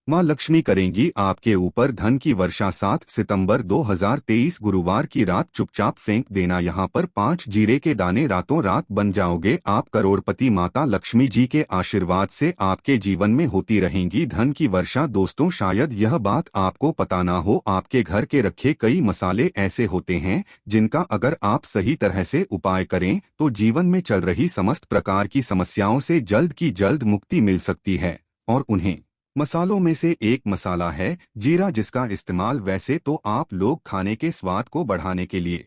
माँ लक्ष्मी करेंगी आपके ऊपर धन की वर्षा। 7 सितंबर 2023 गुरुवार की रात चुपचाप फेंक देना यहाँ पर 5 जीरे के दाने, रातों रात बन जाओगे आप करोड़पति। माता लक्ष्मी जी के आशीर्वाद से आपके जीवन में होती रहेंगी धन की वर्षा। दोस्तों, शायद यह बात आपको पता ना हो, आपके घर के रखे कई मसाले ऐसे होते हैं जिनका अगर आप सही तरह से उपाय करें तो जीवन में चल रही समस्त प्रकार की समस्याओं से जल्द की जल्द मुक्ति मिल सकती है। और उन्हें मसालों में से एक मसाला है जीरा, जिसका इस्तेमाल वैसे तो आप लोग खाने के स्वाद को बढ़ाने के लिए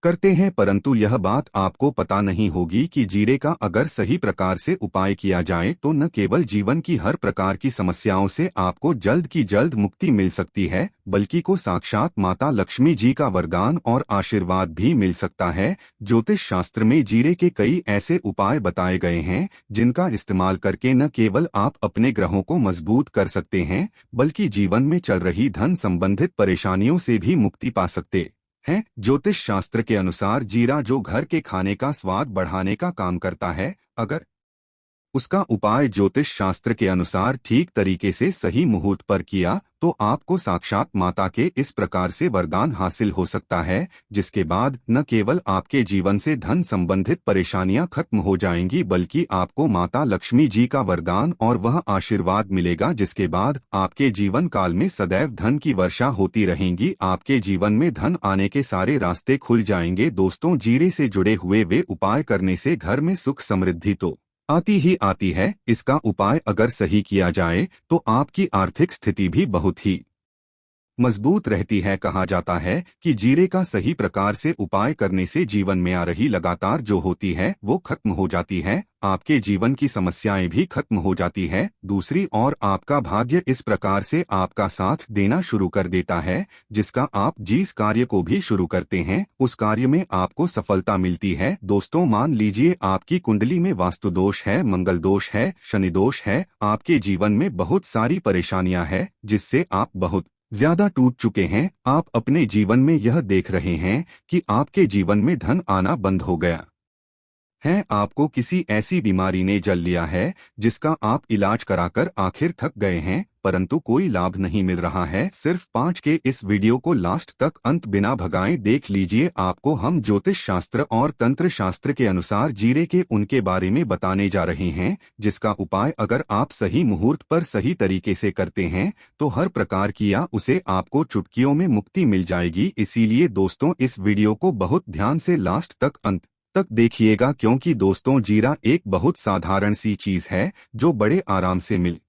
करते हैं, परंतु यह बात आपको पता नहीं होगी कि जीरे का अगर सही प्रकार से उपाय किया जाए तो न केवल जीवन की हर प्रकार की समस्याओं से आपको जल्द की जल्द मुक्ति मिल सकती है, बल्कि को साक्षात माता लक्ष्मी जी का वरदान और आशीर्वाद भी मिल सकता है। ज्योतिष शास्त्र में जीरे के कई ऐसे उपाय बताए गए हैं जिनका इस्तेमाल करके न केवल आप अपने ग्रहों को मजबूत कर सकते हैं, बल्कि जीवन में चल रही धन संबंधित परेशानियों से भी मुक्ति पा सकते हैं। ज्योतिष शास्त्र के अनुसार जीरा जो घर के खाने का स्वाद बढ़ाने का काम करता है, अगर उसका उपाय ज्योतिष शास्त्र के अनुसार ठीक तरीके से सही मुहूर्त पर किया तो आपको साक्षात माता के इस प्रकार से वरदान हासिल हो सकता है, जिसके बाद न केवल आपके जीवन से धन संबंधित परेशानियां खत्म हो जाएंगी, बल्कि आपको माता लक्ष्मी जी का वरदान और वह आशीर्वाद मिलेगा, जिसके बाद आपके जीवन काल में सदैव धन की वर्षा होती रहेंगी। आपके जीवन में धन आने के सारे रास्ते खुल जाएंगे। दोस्तों, जीरे से जुड़े हुए वे उपाय करने से घर में सुख समृद्धि तो आती ही आती है। इसका उपाय अगर सही किया जाए तो आपकी आर्थिक स्थिति भी बहुत ही मजबूत रहती है। कहा जाता है कि जीरे का सही प्रकार से उपाय करने से जीवन में आ रही लगातार जो होती है वो खत्म हो जाती है, आपके जीवन की समस्याएं भी खत्म हो जाती है। दूसरी ओर आपका भाग्य इस प्रकार से आपका साथ देना शुरू कर देता है, जिसका आप जिस कार्य को भी शुरू करते हैं उस कार्य में आपको सफलता मिलती है। दोस्तों, मान लीजिए आपकी कुंडली में वास्तु दोष है, मंगल दोष है, शनि दोष है, आपके जीवन में बहुत सारी परेशानियां हैं जिससे आप बहुत ज्यादा टूट चुके हैं। आप अपने जीवन में यह देख रहे हैं कि आपके जीवन में धन आना बंद हो गया है, आपको किसी ऐसी बीमारी ने जल लिया है जिसका आप इलाज कराकर आखिर थक गए हैं, परंतु कोई लाभ नहीं मिल रहा है। सिर्फ 5 के इस वीडियो को लास्ट तक अंत बिना भगाए देख लीजिए। आपको हम ज्योतिष शास्त्र और तंत्र शास्त्र के अनुसार जीरे के उनके बारे में बताने जा रहे हैं, जिसका उपाय अगर आप सही मुहूर्त पर सही तरीके से करते हैं तो हर प्रकार किया उसे आपको चुटकियों में मुक्ति मिल जाएगी। इसीलिए दोस्तों, इस वीडियो को बहुत ध्यान से लास्ट तक अंत तक देखिएगा, क्योंकि दोस्तों जीरा एक बहुत साधारण सी चीज है जो बड़े आराम से मिल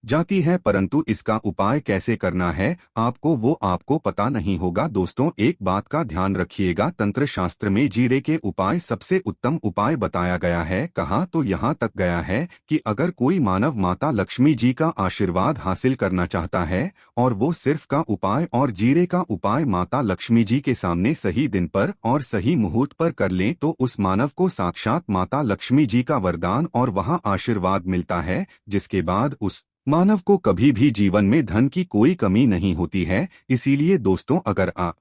जाती है, परंतु इसका उपाय कैसे करना है आपको पता नहीं होगा। दोस्तों, एक बात का ध्यान रखिएगा, तंत्र शास्त्र में जीरे के उपाय सबसे उत्तम उपाय बताया गया है। कहा तो यहाँ तक गया है कि अगर कोई मानव माता लक्ष्मी जी का आशीर्वाद हासिल करना चाहता है और वो सिर्फ का उपाय और जीरे का उपाय माता लक्ष्मी जी के सामने सही दिन पर और सही मुहूर्त पर कर लें तो उस मानव को साक्षात माता लक्ष्मी जी का वरदान और वहाँ आशीर्वाद मिलता है, जिसके बाद उस मानव को कभी भी जीवन में धन की कोई कमी नहीं होती है। इसीलिए दोस्तों, अगर आप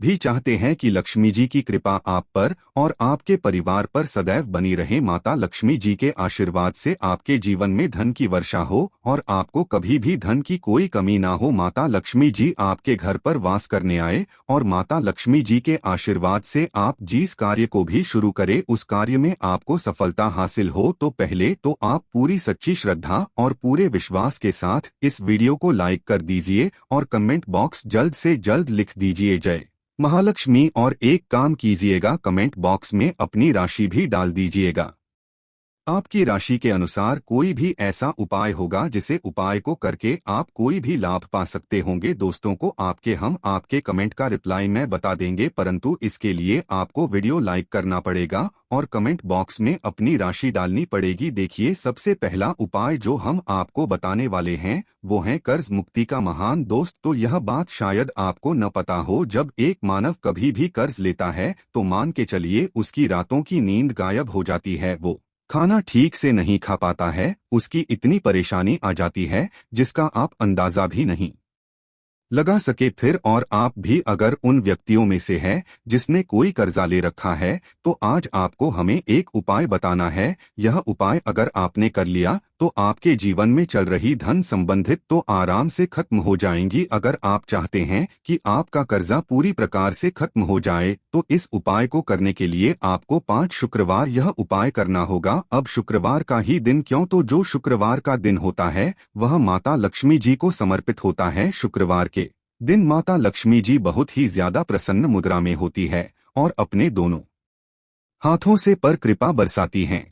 भी चाहते हैं कि लक्ष्मी जी की कृपा आप पर और आपके परिवार पर सदैव बनी रहे, माता लक्ष्मी जी के आशीर्वाद से आपके जीवन में धन की वर्षा हो और आपको कभी भी धन की कोई कमी ना हो, माता लक्ष्मी जी आपके घर पर वास करने आए और माता लक्ष्मी जी के आशीर्वाद से आप जिस कार्य को भी शुरू करें उस कार्य में आपको सफलता हासिल हो, तो पहले तो आप पूरी सच्ची श्रद्धा और पूरे विश्वास के साथ इस वीडियो को लाइक कर दीजिए और कमेंट बॉक्स जल्द से जल्द लिख दीजिए जय महालक्ष्मी। और एक काम कीजिएगा, कमेंट बॉक्स में अपनी राशि भी डाल दीजिएगा। आपकी राशि के अनुसार कोई भी ऐसा उपाय होगा जिसे उपाय को करके आप कोई भी लाभ पा सकते होंगे। दोस्तों को हम आपके कमेंट का रिप्लाई में बता देंगे, परंतु इसके लिए आपको वीडियो लाइक करना पड़ेगा और कमेंट बॉक्स में अपनी राशि डालनी पड़ेगी। देखिए, सबसे पहला उपाय जो हम आपको बताने वाले हैं वो है कर्ज मुक्ति का महान। दोस्त, तो यह बात शायद आपको न पता हो, जब एक मानव कभी भी कर्ज लेता है तो मान के चलिए उसकी रातों की नींद गायब हो जाती है, वो खाना ठीक से नहीं खा पाता है, उसकी इतनी परेशानी आ जाती है जिसका आप अंदाजा भी नहीं लगा सके। फिर और आप भी अगर उन व्यक्तियों में से है जिसने कोई कर्जा ले रखा है तो आज आपको हमें एक उपाय बताना है। यह उपाय अगर आपने कर लिया तो आपके जीवन में चल रही धन संबंधित तो आराम से खत्म हो जाएंगी। अगर आप चाहते हैं कि आपका कर्जा पूरी प्रकार से खत्म हो जाए तो इस उपाय को करने के लिए आपको 5 शुक्रवार यह उपाय करना होगा। अब शुक्रवार का ही दिन क्यों, तो जो शुक्रवार का दिन होता है वह माता लक्ष्मी जी को समर्पित होता है। शुक्रवार के दिन माता लक्ष्मी जी बहुत ही ज्यादा प्रसन्न मुद्रा में होती है और अपने दोनों हाथों से पर कृपा बरसाती हैं।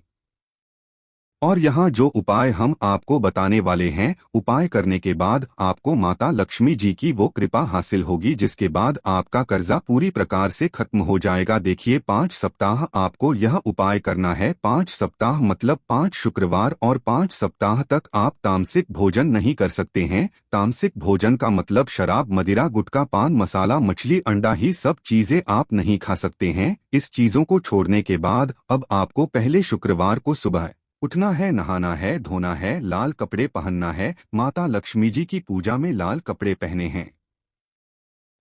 और यहाँ जो उपाय हम आपको बताने वाले हैं, उपाय करने के बाद आपको माता लक्ष्मी जी की वो कृपा हासिल होगी जिसके बाद आपका कर्जा पूरी प्रकार से खत्म हो जाएगा। देखिए 5 सप्ताह आपको यह उपाय करना है। 5 सप्ताह मतलब 5 शुक्रवार और 5 सप्ताह तक आप तामसिक भोजन नहीं कर सकते हैं। तामसिक भोजन का मतलब शराब, मदिरा, गुटखा, पान मसाला, मछली, अंडा ही सब चीजें आप नहीं खा सकते हैं। इस चीजों को छोड़ने के बाद अब आपको पहले शुक्रवार को सुबह उठना है, नहाना है, धोना है, लाल कपड़े पहनना है, माता लक्ष्मी जी की पूजा में लाल कपड़े पहने हैं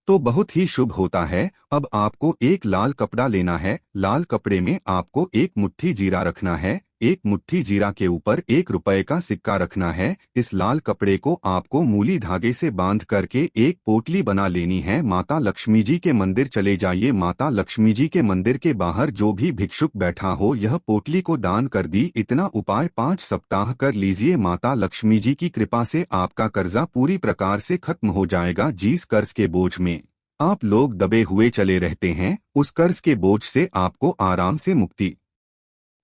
तो बहुत ही शुभ होता है। अब आपको एक लाल कपड़ा लेना है। लाल कपड़े में आपको एक मुट्ठी जीरा रखना है। एक मुट्ठी जीरा के ऊपर 1 रुपए का सिक्का रखना है। इस लाल कपड़े को आपको मूली धागे से बांध करके एक पोटली बना लेनी है। माता लक्ष्मी जी के मंदिर चले जाइए। माता लक्ष्मी जी के मंदिर के बाहर जो भी भिक्षुक बैठा हो यह पोटली को दान कर दी। इतना उपाय 5 सप्ताह कर लीजिए। माता लक्ष्मी जी की कृपा से आपका कर्जा पूरी प्रकार से खत्म हो जाएगा। जिस कर्ज के बोझ में आप लोग दबे हुए चले रहते हैं उस कर्ज के बोझ से आपको आराम से मुक्ति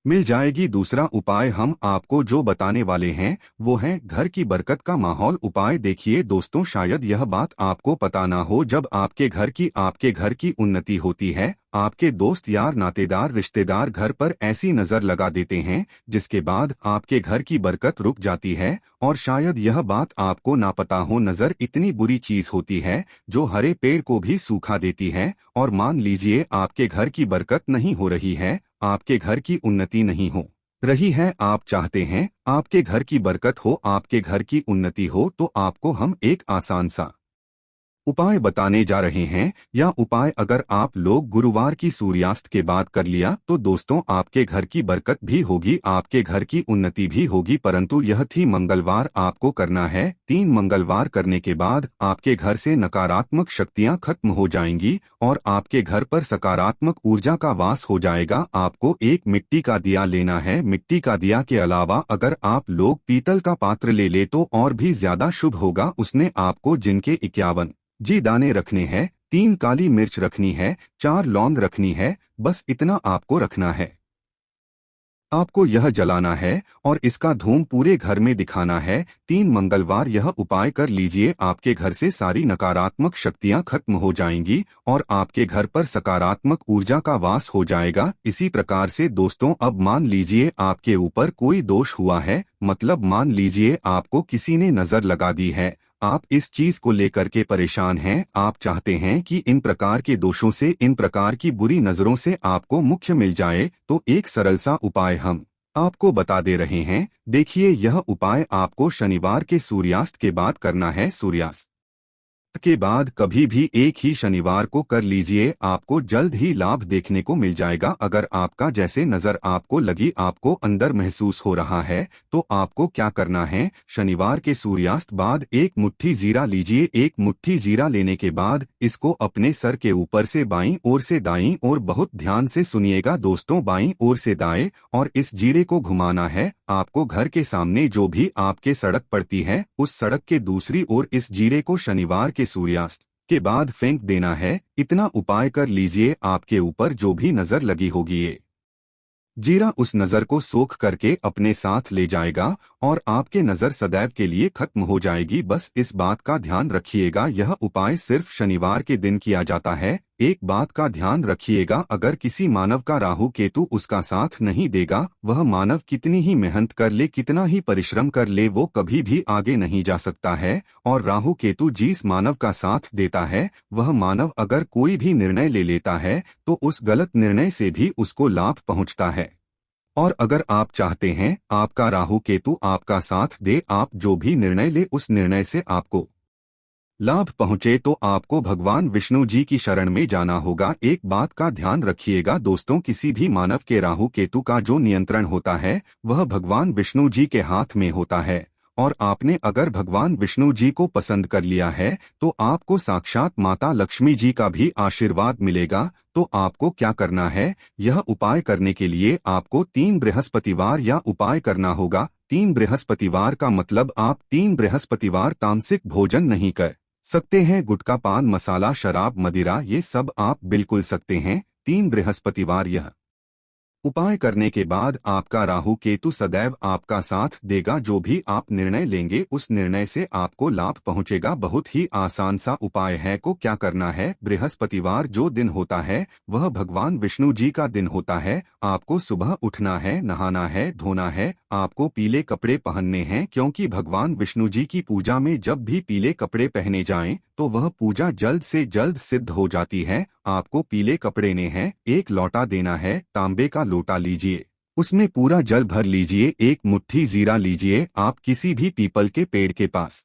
मिल जाएगी। दूसरा उपाय हम आपको जो बताने वाले हैं वो है घर की बरकत का माहौल उपाय। देखिए दोस्तों, शायद यह बात आपको पता ना हो, जब आपके घर की उन्नति होती है, आपके दोस्त यार नातेदार रिश्तेदार घर पर ऐसी नजर लगा देते हैं जिसके बाद आपके घर की बरकत रुक जाती है। और शायद यह बात आपको ना पता हो, नजर इतनी बुरी चीज होती है जो हरे पेड़ को भी सूखा देती है। और मान लीजिए आपके घर की बरकत नहीं हो रही है, आपके घर की उन्नति नहीं हो रही है, आप चाहते हैं आपके घर की बरकत हो, आपके घर की उन्नति हो, तो आपको हम एक आसान सा उपाय बताने जा रहे हैं। यह उपाय अगर आप लोग गुरुवार की सूर्यास्त के बाद कर लिया तो दोस्तों आपके घर की बरकत भी होगी, आपके घर की उन्नति भी होगी। परंतु यह थी मंगलवार आपको करना है। 3 मंगलवार करने के बाद आपके घर से नकारात्मक शक्तियां खत्म हो जाएंगी और आपके घर पर सकारात्मक ऊर्जा का वास हो जाएगा। आपको एक मिट्टी का दिया लेना है। मिट्टी का दिया के अलावा अगर आप लोग पीतल का पात्र ले तो और भी ज्यादा शुभ होगा। उसने आपको जिनके 51 जी दाने रखने हैं, 3 काली मिर्च रखनी है, 4 लौंग रखनी है, बस इतना आपको रखना है। आपको यह जलाना है और इसका धूम पूरे घर में दिखाना है। 3 मंगलवार यह उपाय कर लीजिए, आपके घर से सारी नकारात्मक शक्तियां खत्म हो जाएंगी और आपके घर पर सकारात्मक ऊर्जा का वास हो जाएगा। इसी प्रकार से दोस्तों, अब मान लीजिए आपके ऊपर कोई दोष हुआ है, मतलब मान लीजिए आपको किसी ने नजर लगा दी है, आप इस चीज को लेकर के परेशान हैं, आप चाहते हैं कि इन प्रकार के दोषों से, इन प्रकार की बुरी नजरों से आपको मुक्ति मिल जाए, तो एक सरल सा उपाय हम आपको बता दे रहे हैं। देखिए यह उपाय आपको शनिवार के सूर्यास्त के बाद करना है। सूर्यास्त के बाद कभी भी एक ही शनिवार को कर लीजिए, आपको जल्द ही लाभ देखने को मिल जाएगा। अगर आपका जैसे नजर आपको लगी, आपको अंदर महसूस हो रहा है, तो आपको क्या करना है, शनिवार के सूर्यास्त बाद 1 मुट्ठी जीरा लीजिए। 1 मुट्ठी जीरा लेने के बाद इसको अपने सर के ऊपर से बाईं ओर से दाईं ओर, बहुत ध्यान से सुनिएगा दोस्तों, बाईं ओर से दाएं, और इस जीरे को घुमाना है। आपको घर के सामने जो भी आपके सड़क पड़ती है उस सड़क के दूसरी ओर इस जीरे को शनिवार के सूर्यास्त के बाद फेंक देना है। इतना उपाय कर लीजिए, आपके ऊपर जो भी नजर लगी होगी ये जीरा उस नजर को सोख करके अपने साथ ले जाएगा और आपके नजर सदैव के लिए खत्म हो जाएगी। बस इस बात का ध्यान रखिएगा, यह उपाय सिर्फ शनिवार के दिन किया जाता है। एक बात का ध्यान रखिएगा, अगर किसी मानव का राहु केतु उसका साथ नहीं देगा, वह मानव कितनी ही मेहनत कर ले, कितना ही परिश्रम कर ले, वो कभी भी आगे नहीं जा सकता है। और राहु केतु जिस मानव का साथ देता है, वह मानव अगर कोई भी निर्णय ले लेता है तो उस गलत निर्णय से भी उसको लाभ पहुंचता है। और अगर आप चाहते हैं आपका राहु केतु आपका साथ दे, आप जो भी निर्णय ले उस निर्णय से आपको लाभ पहुँचे तो आपको भगवान विष्णु जी की शरण में जाना होगा। एक बात का ध्यान रखिएगा दोस्तों, किसी भी मानव के राहु केतु का जो नियंत्रण होता है वह भगवान विष्णु जी के हाथ में होता है। और आपने अगर भगवान विष्णु जी को पसंद कर लिया है तो आपको साक्षात माता लक्ष्मी जी का भी आशीर्वाद मिलेगा। तो आपको क्या करना है, यह उपाय करने के लिए आपको 3 बृहस्पतिवार या उपाय करना होगा। 3 बृहस्पतिवार का मतलब आप 3 बृहस्पतिवार तामसिक भोजन नहीं कर सकते हैं। गुटखा, पान मसाला, शराब, मदिरा ये सब आप बिल्कुल सकते हैं। 3 बृहस्पतिवार यह उपाय करने के बाद आपका राहु केतु सदैव आपका साथ देगा। जो भी आप निर्णय लेंगे उस निर्णय से आपको लाभ पहुंचेगा। बहुत ही आसान सा उपाय है। को क्या करना है, बृहस्पतिवार जो दिन होता है वह भगवान विष्णु जी का दिन होता है। आपको सुबह उठना है, नहाना है, धोना है, आपको पीले कपड़े पहनने हैं, क्योंकि भगवान विष्णु जी की पूजा में जब भी पीले कपड़े पहने जाएं तो वह पूजा जल्द से जल्द सिद्ध हो जाती है। आपको पीले कपड़े ने हैं, एक लोटा देना है, तांबे का लोटा लीजिए, उसमें पूरा जल भर लीजिए, एक मुट्ठी जीरा लीजिए। आप किसी भी पीपल के पेड़ के पास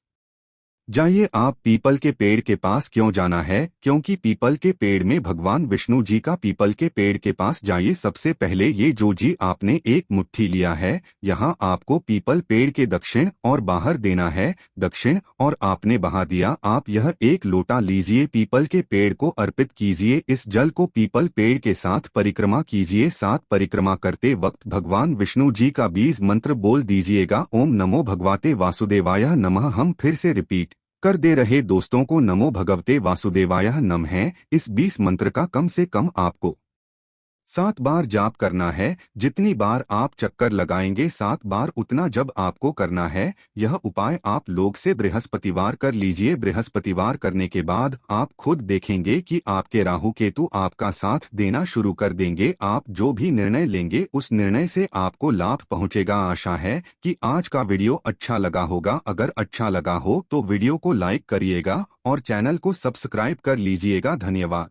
जाइए। आप पीपल के पेड़ के पास क्यों जाना है, क्योंकि पीपल के पेड़ में भगवान विष्णु जी का पीपल के पेड़ के पास जाइए। सबसे पहले ये जो जी आपने एक मुट्ठी लिया है, यहाँ आपको पीपल पेड़ के दक्षिण और बाहर देना है। दक्षिण और आपने बहा दिया। आप यह एक लोटा लीजिए, पीपल के पेड़ को अर्पित कीजिए। इस जल को पीपल पेड़ के साथ परिक्रमा कीजिए। 7 परिक्रमा करते वक्त भगवान विष्णु जी का बीज मंत्र बोल दीजिएगा, ओम नमो भगवते वासुदेवाय नमः। हम फिर से रिपीट कर दे रहे दोस्तों को, नमो भगवते वासुदेवाय नमः। इस 20 मंत्र का कम से कम आपको 7 बार जाप करना है। जितनी बार आप चक्कर लगाएंगे 7 बार उतना जब आपको करना है। यह उपाय आप लोग से बृहस्पतिवार कर लीजिए। बृहस्पतिवार करने के बाद आप खुद देखेंगे कि आपके राहु केतु आपका साथ देना शुरू कर देंगे। आप जो भी निर्णय लेंगे उस निर्णय से आपको लाभ पहुंचेगा। आशा है कि आज का वीडियो अच्छा लगा होगा। अगर अच्छा लगा हो तो वीडियो को लाइक करिएगा और चैनल को सब्सक्राइब कर लीजिएगा। धन्यवाद।